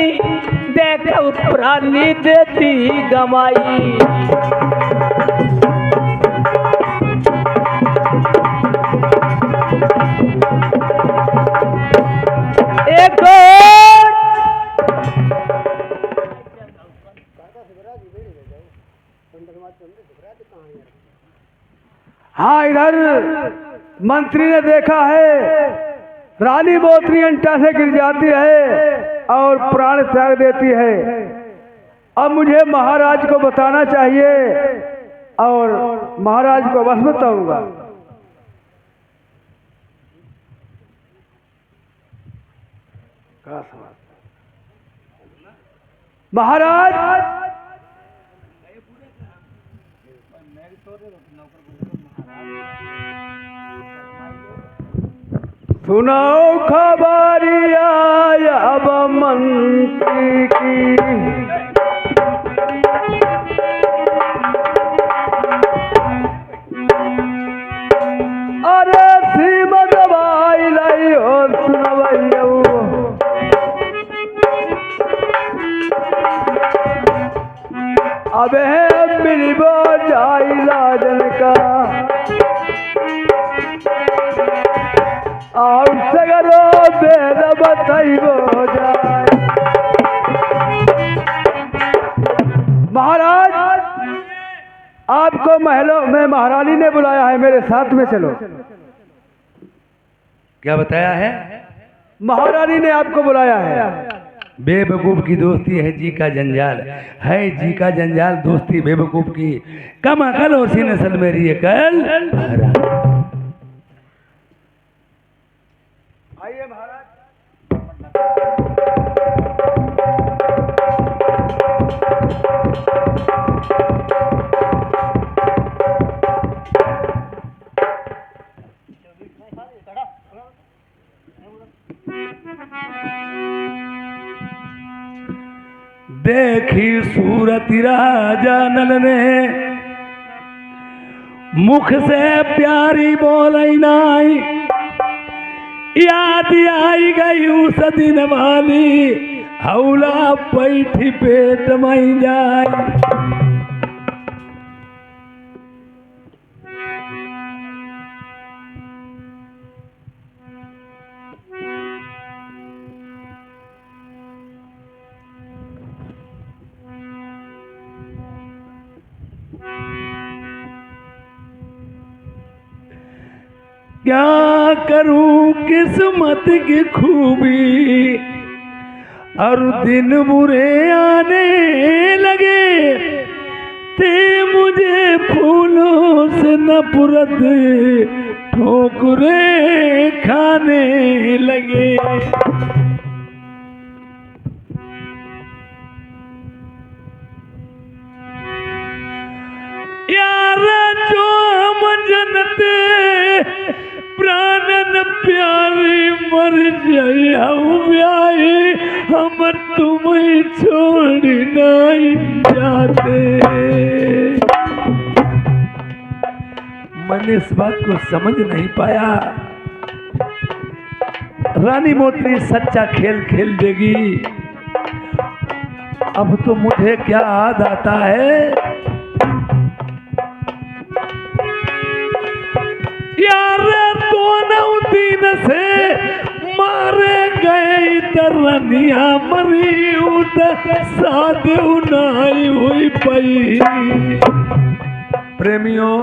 S2: देखो प्राणी देती गमाई। एक
S4: हाँ, इधर मंत्री ने देखा है रानी मोतनी अंटा से गिर जाती है और प्राण त्याग देती है। अब मुझे महाराज को बताना चाहिए और महाराज को बस बताऊंगा। महाराज, सुनाओ खबरिया अब मंत्री की, अरे श्रीमद भाई लाई हो सुनवैया। अब है मिलबो जाई लाजन का, और सगरो बेद बताइबो जाए। महाराज, आपको महलों में महारानी ने बुलाया है, मेरे साथ में चलो।
S1: क्या बताया है?
S4: महारानी ने आपको बुलाया है।
S1: बेवकूफ की दोस्ती है जी का जंजाल, है जी का जंजाल दोस्ती बेवकूफ की। कम अकल उसी नस्ल मेरी अकल।
S4: आइए महाराज।
S1: देखी सूरत राजा नल ने, मुख से प्यारी बोलई नाई। याद आई गई उस दिन वाली, हौला पैठी पेट मई जाए। क्या करूं किस्मत की खूबी, और दिन बुरे आने लगे थे मुझे फूलों से नफरत ठोकरे खाने लगे। यार जो हम जनते प्राणन प्यारे मर जाए हम ब्याहे, हम तुम्हें छोड़ नहीं जाते। मैंने इस बात को समझ नहीं पाया। रानी मोतनी सच्चा खेल खेल देगी। अब तो मुझे क्या याद आता है, यार दोनों दिन से मारे गए तरनिया मरी उधर साधु नाई हुई पई। प्रेमियों,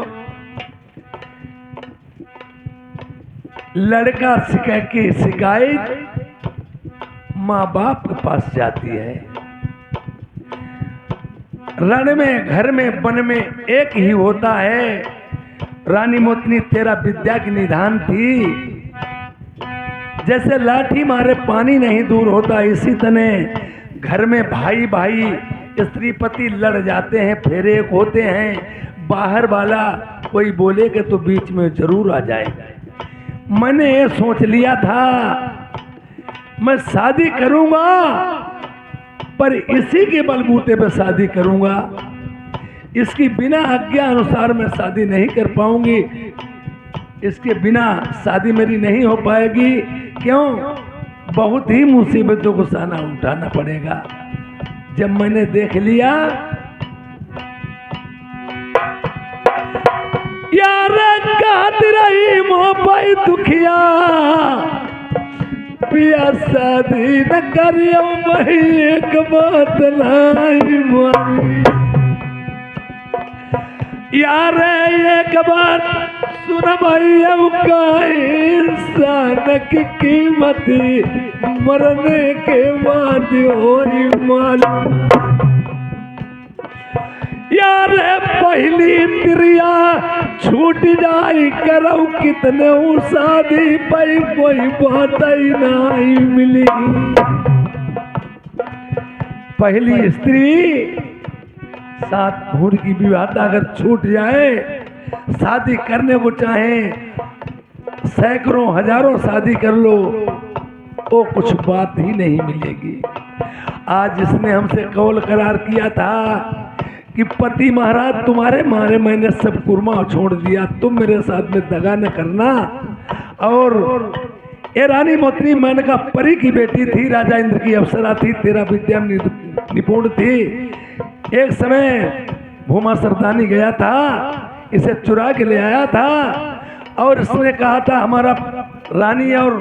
S1: लड़का की शिकायत माँ बाप के पास जाती है। रण में, घर में, वन में एक ही होता है। रानी मोतनी तेरा विद्या की निधान थी। जैसे लाठी मारे पानी नहीं दूर होता, इसी तरह घर में भाई भाई स्त्री पति लड़ जाते हैं, फेरे होते हैं। बाहर वाला कोई बोले कि तो बीच में जरूर आ जाएगा। मैंने ये सोच लिया था मैं शादी करूंगा, पर इसी के बलबूते पे शादी करूंगा। इसकी बिना आज्ञा अनुसार मैं शादी नहीं कर पाऊंगी। इसके बिना शादी मेरी नहीं हो पाएगी। क्यों? बहुत ही मुसीबतों को सामना उठाना पड़ेगा। जब मैंने देख लिया यार कहत रही मोबाई दुखिया, पिया शादी न करियो वही एक बात लाई मारी। यार एक बात सुन भाई, अब का इंसान की कीमत मरने के बाद हो मालूम। यार पहली त्रिया छूट जाई करो कितने शादी पर कोई बात ही नहीं मिली। पहली स्त्री 7 भूर की विवाहता अगर छूट जाए, शादी करने को चाहे सैकड़ों हजारों शादी कर लो, वो कुछ बात ही नहीं मिलेगी। आज जिसने हमसे कौल करार किया था कि पति महाराज तुम्हारे मारे मैंने सब कुर्मा छोड़ दिया, तुम मेरे साथ में दगा न करना। और ये रानी मोतनी मेनका परी की बेटी थी, राजा इंद्र की अप्सरा थी, तेरा विद्या निपुण थी। एक समय भूमा सरदानी गया था, इसे चुरा के ले आया था और इसने कहा था हमारा रानी और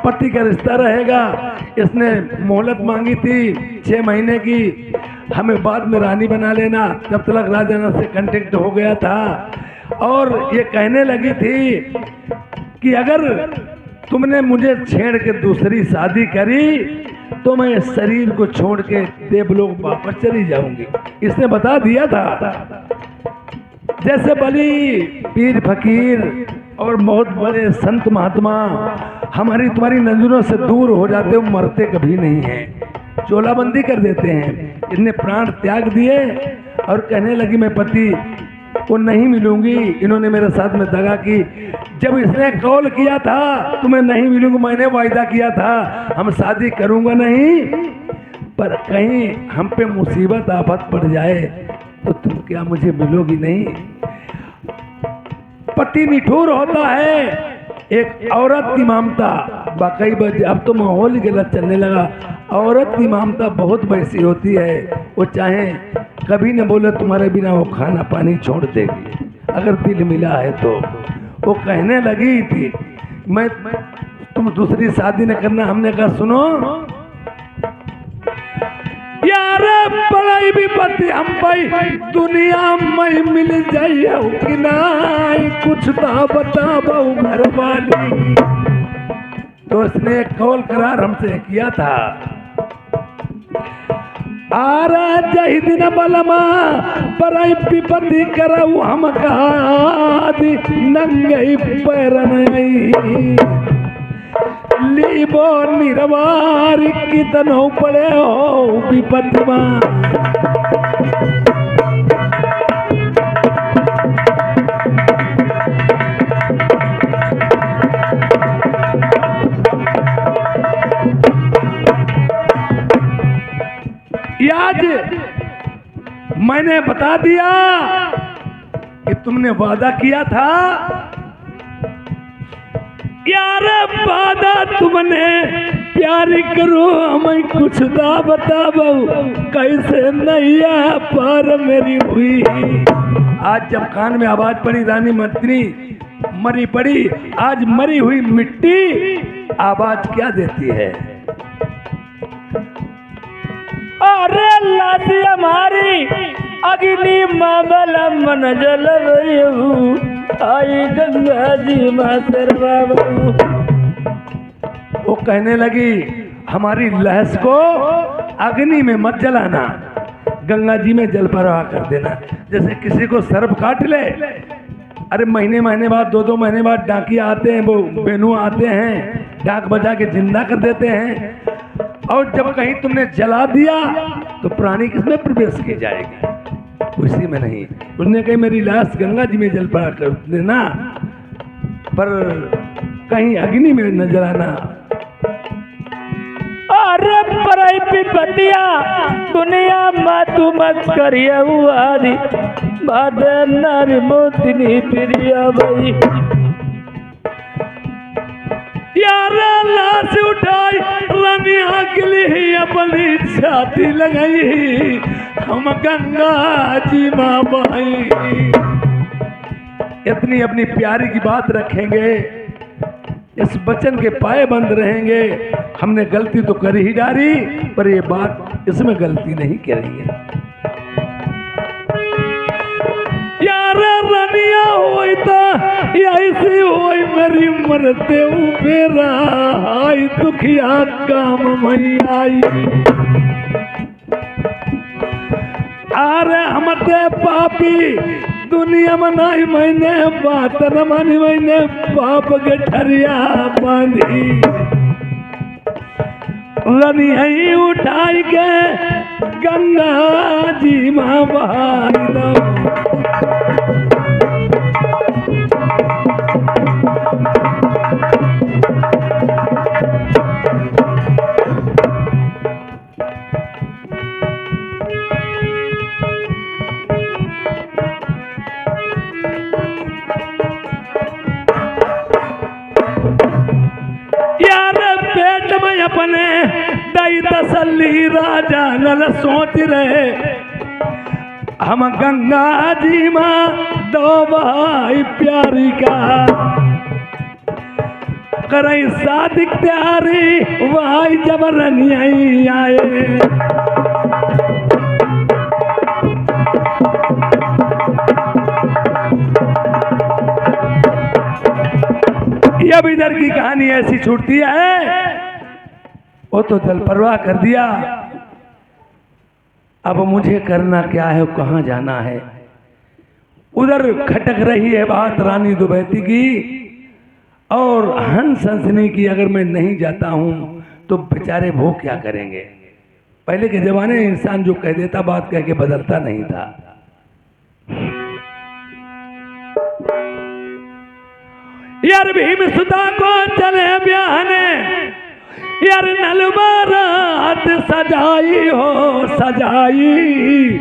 S1: पति का रिश्ता रहेगा। इसने मोहलत मांगी थी 6 महीने की, हमें बाद में रानी बना लेना। जब तक राजा से कांटेक्ट हो गया था और ये कहने लगी थी कि अगर तुमने मुझे छेड़ के दूसरी शादी करी तो मैं शरीर को छोड़ के देवलोक वापस चली जाऊंगी। इसने बता दिया था। जैसे बली पीर फकीर और बहुत बड़े संत महात्मा हमारी तुम्हारी नजरों से दूर हो जाते, वो मरते कभी नहीं हैं, चोलाबंदी कर देते हैं। इनने प्राण त्याग दिए और कहने लगी मैं पति को नहीं मिलूंगी, इन्होंने मेरे साथ में दगा की। जब इसने कॉल किया था तुम्हें नहीं मिलूंगा, मैंने वायदा किया था हम शादी करूंगा नहीं, पर कहीं हम पे मुसीबत आफत पड़ जाए तो तुम क्या मुझे मिलोगी नहीं। पति निठुर होता है। एक औरत की ममता बाकई बज, अब तो माहौल ही गलत चलने लगा। औरत की ममता बहुत वैसी होती है, वो चाहे कभी न बोले तुम्हारे बिना वो खाना पानी छोड़ देगी अगर दिल मिला है तो। वो कहने लगी थी मैं तुम दूसरी शादी न करना। हमने कहा सुनो यार बड़ाई विपत्ति हम भाई दुनिया में मिल जाइए कि नहीं, कुछ तो बताओ घर वाली। तो उसने एक कौल करार हमसे किया था, आरा जही दिन बलमा बड़ाई विपत्ति करऊ हम कहादी नंगई पैरन लीबो निर्वार कितनो पड़े हो विपत्ति मां। आज मैंने बता दिया कि तुमने वादा किया था, यार वादा तुमने प्यारी करो हमें कुछ दा बताओ कैसे नैया पार मेरी हुई। आज जब कान में आवाज पड़ी रानी मंत्री मरी पड़ी, आज मरी हुई मिट्टी आवाज क्या देती है?
S2: अरे लाती हमारी अग्नि मामल मन जल आई गंगा जी मातर बाबू।
S1: वो कहने लगी हमारी लहस को अग्नि में मत जलाना, गंगा जी में जल प्रवाह कर देना। जैसे किसी को सर्प काट ले, अरे महीने महीने बाद 2-2 महीने बाद डाकिया आते हैं, वो बेनू आते हैं, डाक बजा के जिंदा कर देते हैं। और जब कहीं तुमने जला दिया तो प्राणी किसमें प्रवेश की जाएगी? उसी में नहीं। उसने कही मेरी लाश गंगा जी में जल पड़ा कर देना, पर कहीं अग्नि में न जलाना।
S2: अरे बड़ाई विपत्तिया दुनिया में तू मत करिया आदि बाद नारी मोतिनी प्रिया भाई।
S1: यार लाश उठाई रानिया के लिए अपनी छाती लगाई, हम गंगा जी माँ बहाई। इतनी अपनी प्यारी की बात रखेंगे, इस वचन के पाए बंद रहेंगे। हमने गलती तो कर ही डाली, पर ये बात इसमें गलती नहीं करेंगे। यार रानिया होई तो ऐसी होई मेरी मरते मेरा आई दुखिया काम मई आई। अरे हमते पापी दुनिया में नहीं मैंने बात न मानी, मैंने पाप के ठरिया बांधी। रनिया उठाई के गंगा जी माँ बहाई दो। अपने दई तसल्ली राजा नल सोच रहे, हम गंगा जी माँ दो भाई प्यारी का करई शादी प्यारी भाई जब रनियाई आए। अब इधर की कहानी ऐसी छूटती है, वो तो जल परवाह कर दिया। अब मुझे करना क्या है, कहाँ जाना है? उधर खटक रही है बात रानी दुबैती की और हंस हंसनी की। अगर मैं नहीं जाता हूं तो बेचारे वो क्या करेंगे? पहले के जमाने में इंसान जो कह देता बात कह के बदलता नहीं था। यार भीम सुधा को चले ब्याहने, यार नलबारात सजाई हो सजाई,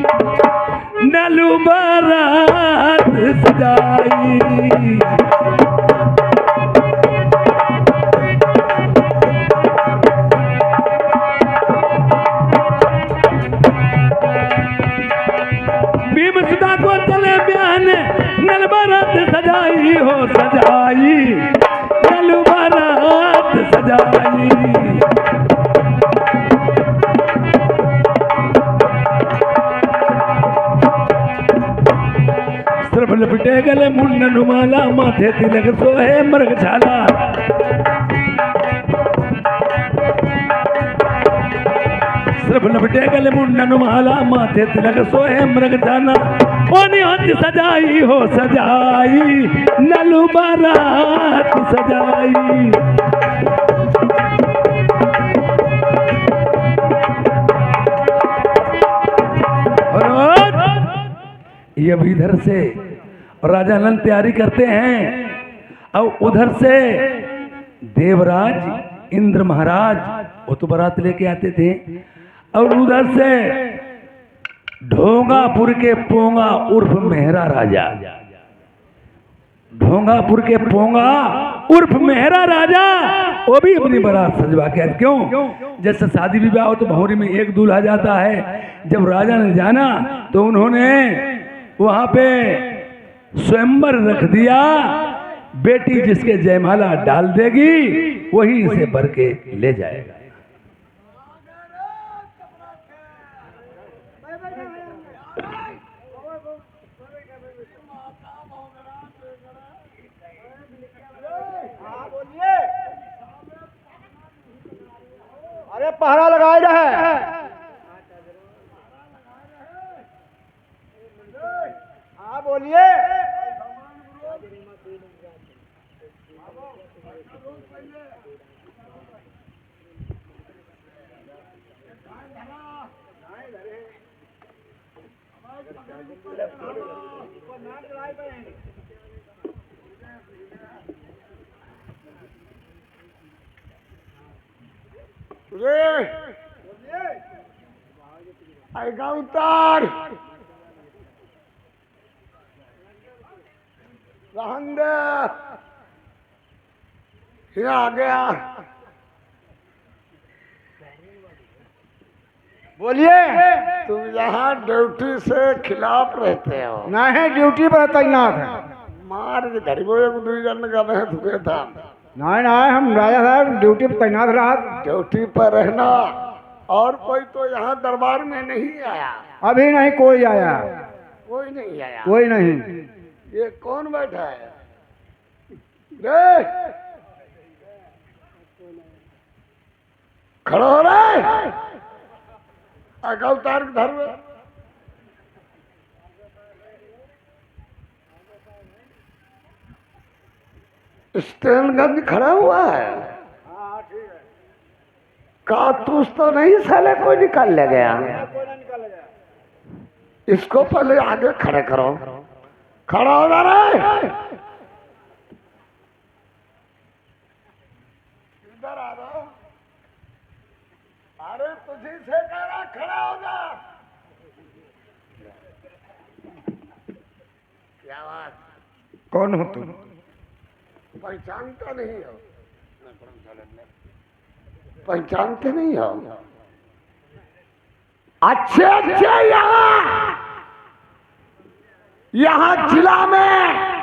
S1: नलबारात सजाई। भीम सुधा को चले ब्याहने, नलबारात सजाई हो सजाई, नलबारात सजाई। सिर्फ लपटे गले मुंडन माला माथे तिलक सोहे मृग छाला सिर्फ लपटे गले मुंडन माला माथे तिलक सोहे मृग छाला ओनी हाथ सजाई हो सजाई नलू बारात सजाई ये अब इधर से राजा नल तैयारी करते हैं और उधर से देवराज इंद्र महाराज वो तो बारात लेके आते थे और उधर से ढोंगापुर के पोंगा उर्फ मेहरा राजा ढोंगापुर के पोंगा उर्फ मेहरा राजा वो भी अपनी बारात सजवा के आए। क्यों? जैसे शादी विवाह हो तो भौरी में एक दूल्हा जाता है। जब राजा ने जाना तो उन्होंने वहां पे स्वयंवर रख दिया। बेटी जिसके जयमाला डाल देगी वही इसे भर के ले जाएगा।
S4: अरे पहरा लगाए रहे। हाँ बोलिए। आएगा उतार रहन दे यहाँ आ गया। बोलिए।
S3: तुम यहाँ ड्यूटी से खिलाफ रहते हो?
S4: नहीं, ड्यूटी पर तैनात है।
S3: मार के धरी वो एक दो जन का मैं धुके था।
S4: नहीं नहीं, हम राजा साहब ड्यूटी पर तैनात रहा।
S3: ड्यूटी पर रहना। और कोई तो यहाँ दरबार में नहीं आया?
S4: अभी नहीं कोई आया।
S3: कोई नहीं आया?
S4: कोई नहीं।
S3: ये कौन बैठा है रे? खड़ा हो रहा है? आगा उतार के धर में। स्टैंडगंज खड़ा हुआ है। कारतूस तो नहीं साले कोई निकाल ले गया। इसको पहले आगे खड़े करो। खड़ा हो जा रहा है। इधर आ रहा। अरे तुझे से कह रहा खड़ा हो जा। क्या बात?
S4: कौन हो तुम?
S3: पहचानता नहीं हो? पहचानते नहीं हो? अच्छे यहाँ जिला में